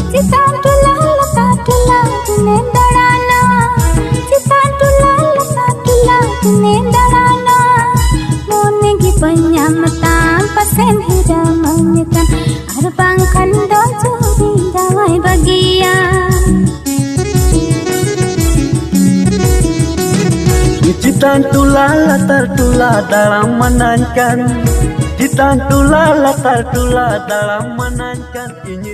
Citaan tulah lekat tulah tunen darana. Citaan tulah lekat tulah tunen darana. Mone gi penyamatan pasen hidamanyetan. Arbang kando curi dawai bagian. Citaan tulah latar tulah dalam menankan. Citaan tulah latar tulah dalam menankan. Ini